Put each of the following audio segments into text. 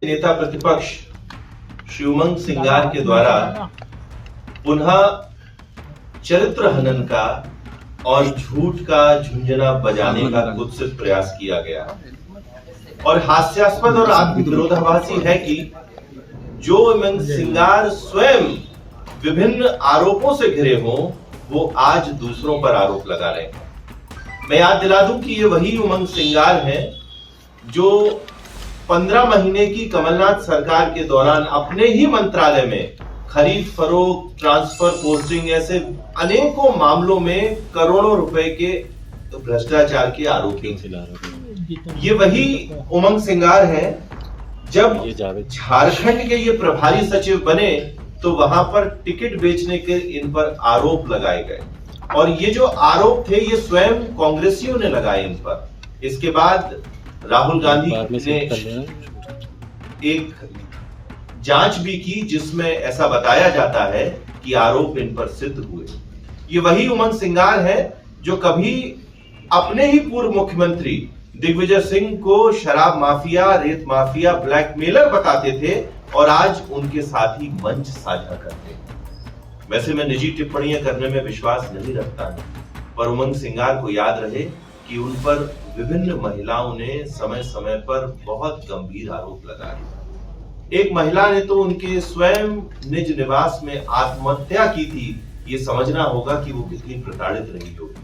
नेता प्रतिपक्ष श्री उमंग सिंगार के द्वारा पुनः चरित्र हनन का और झूठ का झुंझुना बजाने का कुत्सित प्रयास किया गया और हास्यास्पद और विरोधाभासी है कि जो उमंग सिंगार स्वयं विभिन्न आरोपों से घिरे हों, वो आज दूसरों पर आरोप लगा रहे हैं। मैं याद दिला दूं कि ये वही उमंग सिंगार हैं जो 15 महीने की कमलनाथ सरकार के दौरान अपने ही मंत्रालय में खरीद फरोख्त, ट्रांसफर, पोस्टिंग ऐसे अनेकों मामलों में करोड़ों रुपए के भ्रष्टाचार के आरोपी थे। ये वही उमंग सिंगार है जब झारखंड के ये प्रभारी सचिव बने तो वहां पर टिकट बेचने के इन पर आरोप लगाए गए और ये जो आरोप थे ये स्वयं कांग्रेसियों ने लगाए इन पर। इसके बाद राहुल गांधी ने एक जांच भी की जिसमें ऐसा बताया जाता है कि आरोप इन पर सिद्ध हुए। ये वही उमंग सिंगार है जो कभी अपने ही पूर्व मुख्यमंत्री दिग्विजय सिंह को शराब माफिया, रेत माफिया, ब्लैकमेलर बताते थे और आज उनके साथ ही मंच साझा करते हैं। वैसे मैं निजी टिप्पणियां करने में विश्वास नहीं रखता पर उमंग सिंगार को याद रहे कि उन पर विभिन्न महिलाओं ने समय समय पर बहुत गंभीर आरोप लगाए। एक महिला ने तो उनके स्वयं निज निवास में आत्महत्या की थी। ये समझना होगा कि वो कितनी प्रताड़ित रही होगी।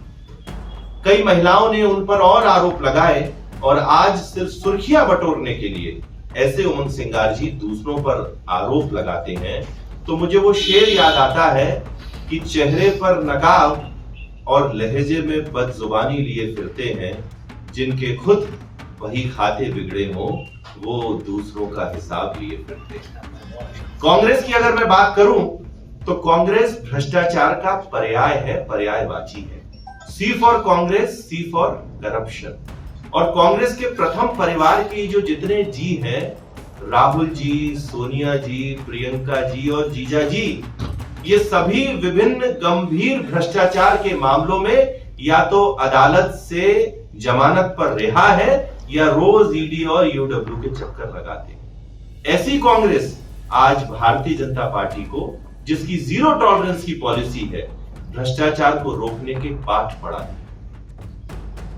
कई महिलाओं ने उन पर और आरोप लगाए और आज सिर्फ सुर्खियां बटोरने के लिए ऐसे उमंग सिंगार जी दूसरों पर आरोप लगाते हैं तो मुझे वो शेर याद आता है कि चेहरे पर नकाब और लहजे में बदजुबानी लिए फिरते हैं, जिनके खुद वही खाते बिगड़े हों वो दूसरों का हिसाब लिए फिरते हैं। कांग्रेस की अगर मैं बात करूं तो कांग्रेस भ्रष्टाचार का पर्याय है, पर्यायवाची है। C for Congress, C for corruption. और कांग्रेस के प्रथम परिवार के जो जितने जी हैं, राहुल जी, सोनिया जी, प्रियंका जी और जीजा जी, ये सभी विभिन्न गंभीर भ्रष्टाचार के मामलों में या तो अदालत से जमानत पर रिहा है या रोज ईडी और यूडब्ल्यू के चक्कर लगाते हैं। ऐसी कांग्रेस आज भारतीय जनता पार्टी को, जिसकी जीरो टॉलरेंस की पॉलिसी है, भ्रष्टाचार को रोकने के पाठ पढ़ा है।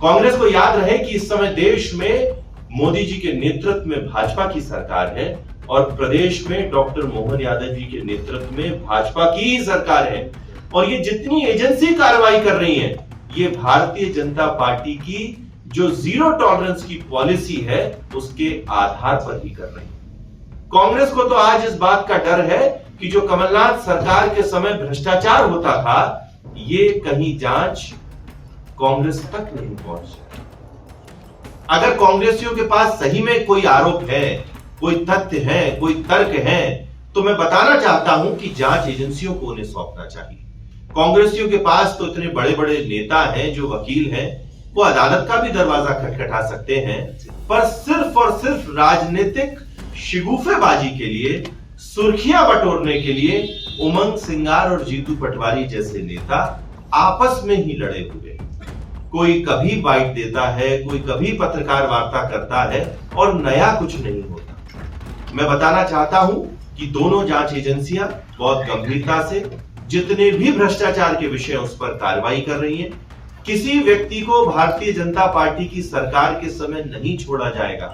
कांग्रेस को याद रहे कि इस समय देश में मोदी जी के नेतृत्व में भाजपा की सरकार है और प्रदेश में डॉक्टर मोहन यादव जी के नेतृत्व में भाजपा की ही सरकार है और ये जितनी एजेंसी कार्रवाई कर रही है ये भारतीय जनता पार्टी की जो जीरो टॉलरेंस की पॉलिसी है उसके आधार पर ही कर रही है। कांग्रेस को तो आज इस बात का डर है कि जो कमलनाथ सरकार के समय भ्रष्टाचार होता था ये कहीं जांच कांग्रेस तक नहीं पहुंच। अगर कांग्रेसियों के पास सही में कोई आरोप है, कोई तथ्य है, कोई तर्क है तो मैं बताना चाहता हूं कि जांच एजेंसियों को उन्हें सौंपना चाहिए। कांग्रेसियों के पास तो इतने बड़े बड़े नेता हैं, जो वकील हैं, वो अदालत का भी दरवाजा खटखटा सकते हैं, पर सिर्फ और सिर्फ राजनीतिक शिगुफेबाजी के लिए, सुर्खियां बटोरने के लिए उमंग सिंगार और जीतू पटवारी जैसे नेता आपस में ही लड़े हुए। कोई कभी बाइट देता है, कोई कभी पत्रकार वार्ता करता है और नया कुछ नहीं होता। मैं बताना चाहता हूं कि दोनों जांच एजेंसियां बहुत गंभीरता से जितने भी भ्रष्टाचार के विषय उस पर कार्रवाई कर रही हैं। किसी व्यक्ति को भारतीय जनता पार्टी की सरकार के समय नहीं छोड़ा जाएगा,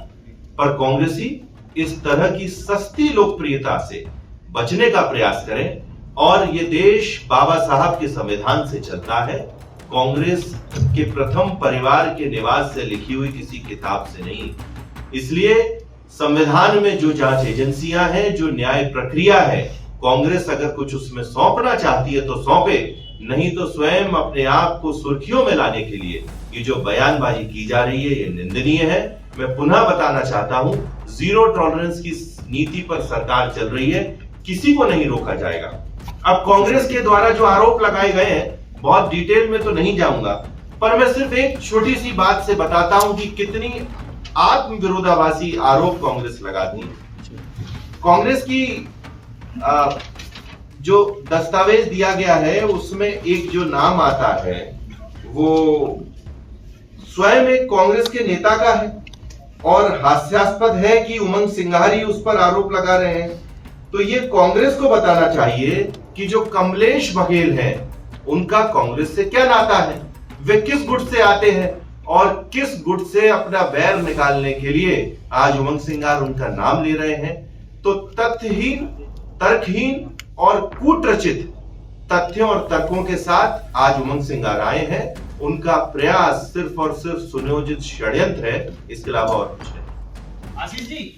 पर कांग्रेसी इस तरह की सस्ती लोकप्रियता से बचने का प्रयास करें। और ये देश बाबा साहब के संविधान से चलता है, कांग्रेस के प्रथम परिवार के निवास से लिखी हुई किसी किताब से नहीं। इसलिए संविधान में जो जांच एजेंसियां हैं, जो न्याय प्रक्रिया है, कांग्रेस अगर कुछ उसमें सौंपना चाहती है तो सौंपे, नहीं तो स्वयं अपने आप को सुर्खियों में लाने के लिए ये जो बयानबाजी की जा रही है ये निंदनीय है। मैं पुनः बताना चाहता हूं, जीरो टॉलरेंस की नीति पर सरकार चल रही है, किसी को नहीं रोका जाएगा। अब कांग्रेस के द्वारा जो आरोप लगाए गए हैं, बहुत डिटेल में तो नहीं जाऊंगा, पर मैं सिर्फ एक छोटी सी बात से बताता हूं कि कितनी आत्मविरोधाभासी आरोप कांग्रेस लगाती है। कांग्रेस की जो दस्तावेज दिया गया है उसमें एक जो नाम आता है वो स्वयं एक कांग्रेस के नेता का है और हास्यास्पद है कि उमंग सिंघार उस पर आरोप लगा रहे हैं। तो ये कांग्रेस को बताना चाहिए कि जो कमलेश बघेल हैं उनका कांग्रेस से क्या नाता है, वे किस गुट से आते हैं और किस गुट से अपना बैर निकालने के लिए आज उमंग सिंघार उनका नाम ले रहे हैं। तो तथ्यहीन, तर्कहीन और कूटरचित तथ्यों और तर्कों के साथ आज उमंग सिंघार आए हैं। उनका प्रयास सिर्फ और सिर्फ सुनियोजित षड्यंत्र है, इसके अलावा और कुछ नहीं। आशीष जी